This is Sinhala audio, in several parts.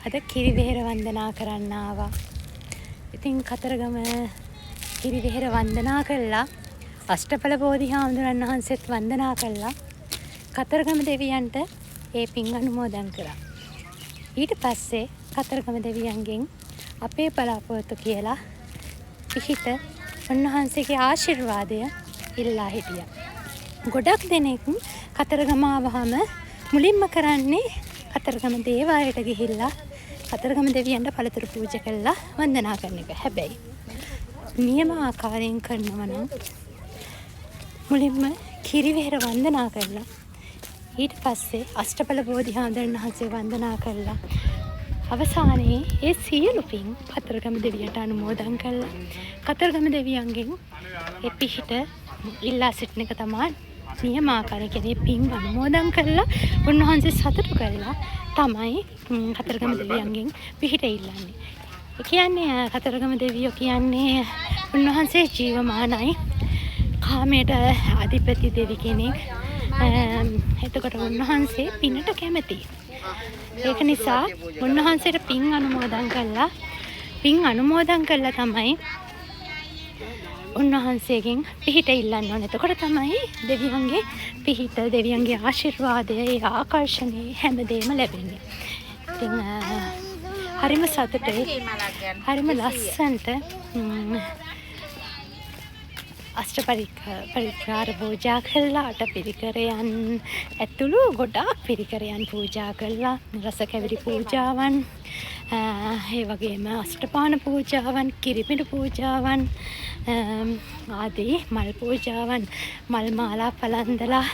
අද කිරිවෙහෙර වන්දනා කරන්න ආවා. ඉතින් කතරගම කිරිවෙහෙර වන්දනා කළා. අෂ්ටඵල බෝධිහාමුදුරන් වහන්සේත් වන්දනා කළා. කතරගම දෙවියන්ට ඒ පින් අනුමෝදන් කරා. ඊට පස්සේ කතරගම දෙවියන්ගෙන් අපේ බලාපොරොත්තු කියලා පිහිට උන්වහන්සේගේ ආශිර්වාදය ඉල්ලා හිටියා. ගොඩක් දෙනෙක් කතරගම ආවහම මුලින්ම කරන්නේ කතරගම දේවාලයට ගිහිල්ලා කතරගම දෙවියන්ට පළතුරු පූජා කළා වන්දනා කරන එක. හැබැයි නියම ආකාරයෙන් කරනවා නම් මුලින්ම කිරිවෙහෙර වන්දනා කළා. ඊට පස්සේ අෂ්ටඵල බෝධිහාමුදුරන් වහන්සේ වන්දනා කළා. අවසානයේ ඒ සියලු පින් කතරගම දෙවියන්ට අනුමෝදන් කළා. කතරගම දෙවියන්ගෙන් ඒ පිහිට ඉල්ලා සිටින එක තමයි නියම ආකාරයෙන් පින් අනුමෝදන් කළා. උන්වහන්සේ සතුටු කළා තමයි කතරගම දෙවියන්ගෙන් පිහිට ඉල්ලන්නේ. ඒ කියන්නේ කතරගම දෙවියෝ කියන්නේ උන්වහන්සේ ජීවමානයි. කාමයට අධිපති දෙවි කෙනෙක්. එතකොට උන්වහන්සේ පිනට කැමතියි. ඒක නිසා උන්වහන්සේට පින් අනුමෝදන් කළා. පින් අනුමෝදන් කළා තමයි උන්වහන්සේගෙන් පිහිට ඉල්ලන්න ඕනේ. එතකොට තමයි දෙවියන්ගේ පිහිට, දෙවියන්ගේ ආශිර්වාදය, ඒ ආකර්ෂණය හැමදේම ලැබෙන්නේ. ඉතින් හරිම සතුටුයි. හරිම ලස්සනට අෂ්ටපරික්කාර පූජා කළා. අට පිරිකරයන් ඇතුළු ගොඩාක් පිරිකරයන් පූජා කළා. රස කැවිලි පූජාවන්, ඒ වගේම අෂ්ටපාන පූජාවන්, කිරිපිඩු පූජාවන් ආදී මල් පූජාවන්, මල් මාලා පලන්දලා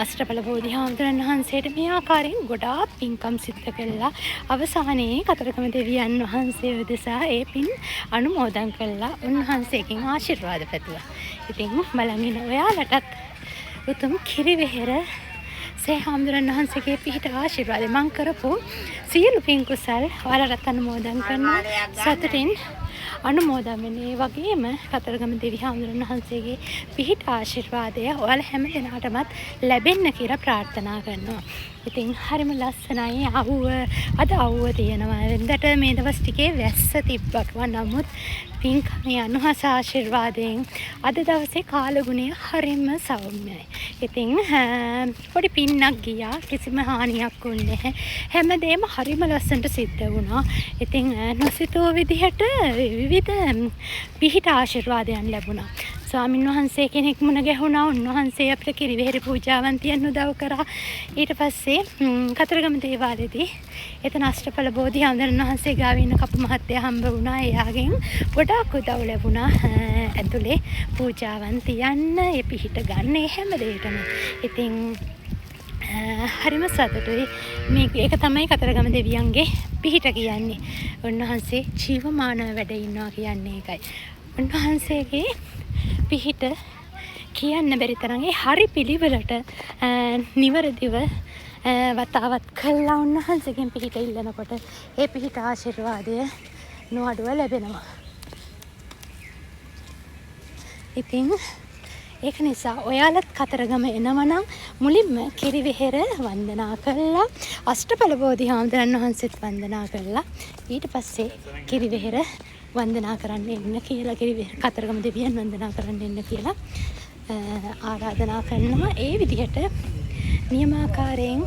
අෂ්ටඵල බෝධිහාමුදුරන් වහන්සේට මේ ආකාරයෙන් ගොඩාක් පින්කම් සිද්ධ කළා. අවසානයේ කතරගම දෙවියන් වහන්සේ උදෙසා ඒ පින් අනුමෝදන් කළා. උන්වහන්සේගෙන් ආශිර්වාද පැතුවා. ඉතින් බලන් ඉන්න ඔයාලටත් උතුම් කිරිවෙහෙර සේහාමුදුරන් වහන්සේගේ පිහිට ආශිර්වාද මං කරපු සියලු පින් කුසල් ඔයාලටත් අනුමෝදන් කරනවා. සතුටින් අනුමෝදන් වෙන්නේ. ඒ වගේම කතරගම දෙවිහාමුදුරන් වහන්සේගේ පිහිට ආශිර්වාදය ඔයාලා හැම දෙනාටමත් ලැබෙන්න කියලා ප්‍රාර්ථනා කරනවා. ඉතින් හරිම ලස්සනයි. අද අවුව තියෙනවා. වෙනදට මේ දවස් ටිකේ වැස්ස තිබ්බා. නමුත් පින්කමේ අනුහස ආශිර්වාදයෙන් අද දවසේ කාලගුණය හරිම සෞම්‍යයි. ඉතින් පොඩි පින්නක් ගියා. කිසිම හානියක් වුණේ නැහැ. හැමදේම හරිම ලස්සනට සිද්ධ වුණා. ඉතින් නොසිතූ විදිහට විවිධ පිහිට ආශිර්වාදයන් ලැබුණා. ස්වාමින් වහන්සේ කෙනෙක් මුණ ගැහුණා. උන්වහන්සේ අපිට කිරිවෙහෙර පූජාවන් තියන්න උදව් කරා. ඊට පස්සේ කතරගම දේවාලයේදී එතන අෂ්ටඵල බෝධිහාමුදුරන් වහන්සේ ගාව ඉන්න කපු මහත්තයා හම්බ වුණා. එයාගෙන් ගොඩාක් උදව් ලැබුණා. ඇතුලේ පූජාවන් තියන්න, ඒ පිහිට ගන්න, හැම දෙයකම. ඉතින් හරිම සතුටුයි. ඒක තමයි කතරගම දෙවියන්ගේ පිහිට කියන්නේ. උන්වහන්සේ ජීවමානව වැඩ ඉන්නවා කියන්නේ ඒකයි. උන්වහන්සේගේ පිහිට කියන්න බැරි තරම් හරි පිළිවෙලට නිවැරදිව වතාවත් කළා. උන්වහන්සේගෙන් පිහිට ඉල්ලනකොට ඒ පිහිට ආශිර්වාදය නොඅඩුව ලැබෙනවා. ඉතින් ඒක නිසා ඔයාලත් කතරගම එනවනම් මුලින්ම කිරිවෙහෙර වන්දනා කළා. අෂ්ටඵල බෝධිහාමුදුරන් වහන්සේත් වන්දනා කළා. ඊට පස්සේ කිරිවෙහෙර වන්දනා කරන්න එන්න කියලා, කිරිවෙහෙර කතරගම දෙවියන් වන්දනා කරන්න එන්න කියලා ආරාධනා කරනවා. ඒ විදිහට නියමාකාරයෙන්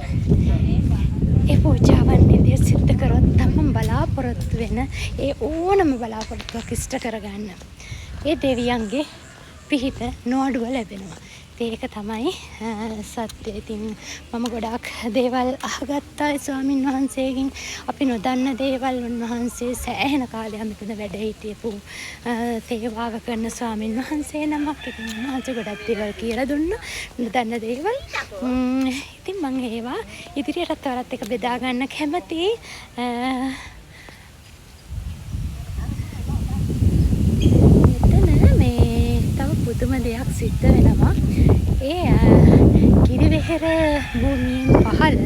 ඒ පූජාවන් විදිහට සිද්ධ කරොත් තමන් බලාපොරොත්තු වෙන ඒ ඕනම බලාපොරොත්තුවක් ඉෂ්ට කරගන්න ඒ දෙවියන්ගේ පිහිට නොඅඩුව ලැබෙනවා. ඒක තමයි සත්‍ය. ඉතින් මම ගොඩාක් දේවල් අහගත්තා ස්වාමින් වහන්සේගෙන්. අපි නොදන්න දේවල් උන්වහන්සේ සෑහෙන කාලයක් මෙතන වැඩ හිටියපු සේවාව කරන ස්වාමින් වහන්සේ නමක්. ඉතින් උන්වහන්සේ ගොඩක් දේවල් කියලා දුන්නා. නොදන්න දේවල්. ඉතින් මම ඒවා ඉදිරියටත් ඔයාලත් එක්ක බෙදා ගන්න කැමතියි. පුදුම දෙයක් සිද්ධ වෙනවා. ඒ කිරිවෙහෙර භූමියෙන් පහළ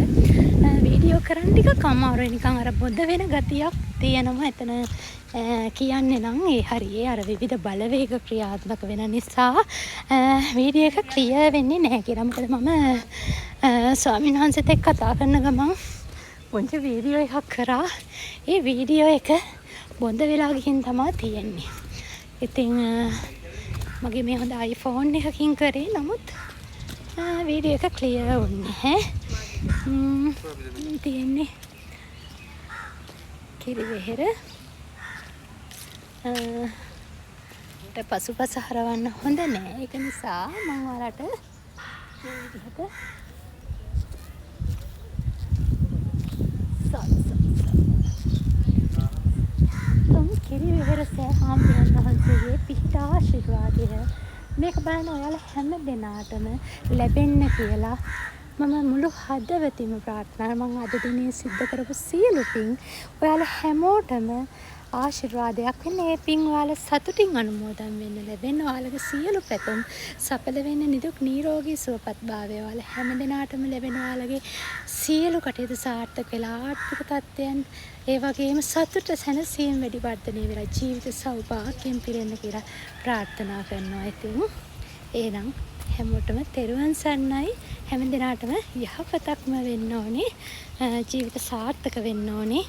වීඩියෝ කරන්න ටිකක් අමාරුයි. නිකන් අර බොද්ද වෙන ගතියක් තියෙනවා. එතන කියන්නේ නම් ඒ හරියේ අර විවිධ බලවේග ක්‍රියාත්මක වෙන නිසා වීඩියෝ එක ක්ලියර් වෙන්නේ නැහැ කියලා. මොකද මම ස්වාමීන් වහන්සේත් එක්ක කතා කරන ගමන් පුංචි වීඩියෝ එකක් කරා. ඒ වීඩියෝ එක බොඳ වෙලා ගිහින් තමයි තියෙන්නේ. ඉතින් මගේ මේ හොඳ iPhone එකකින් කරේ. නමුත් වීඩියෝ එක ක්ලියර් වුණේ තියෙන්නේ කිරිවෙහෙර පසුපස හරවන්න හොඳ නෑ. ඒක නිසා මම ඔයාලට මේ විදිහට කිරිවෙහෙර සෑහාම්බුන් වහන්සේගේ පිහිට ආශිර්වාදය මේක බලන ඔයාලා හැම දෙනාටම ලැබෙන්න කියලා මම මුළු හදවතින්ම ප්‍රාර්ථනා කරනවා. මම අද දිනේ සිද්ධ කරපු සියලු පින් ඔයාලා හැමෝටම ආශිර්වාදයක් වෙන්න. ඒ පින් ඔයාලා සතුටින් අනුමෝදන් වෙන්න ලැබෙන්න. ඔයාලගේ සියලු පැතුම් සඵල වෙන්න. නිදුක් නිරෝගී සුවපත් භාවය ඔයාලා හැම දිනාටම ලැබෙන. ඔයාලගේ සියලු කටයුතු සාර්ථක වෙලා ආර්ථික තත්ත්වයන් ඒ වගේම සතුට සැනසීම වැඩි වර්ධනය වෙලා ජීවිත සෞභාග්‍යයෙන් පිරෙන්න කියලා ප්‍රාර්ථනා කරනවා. ඉතින් එහෙනම් හැමෝටම තෙරුවන් සරණයි. හැම දිනාටම යහපතක්ම වෙන්න ඕනේ. ජීවිත සාර්ථක වෙන්න ඕනේ.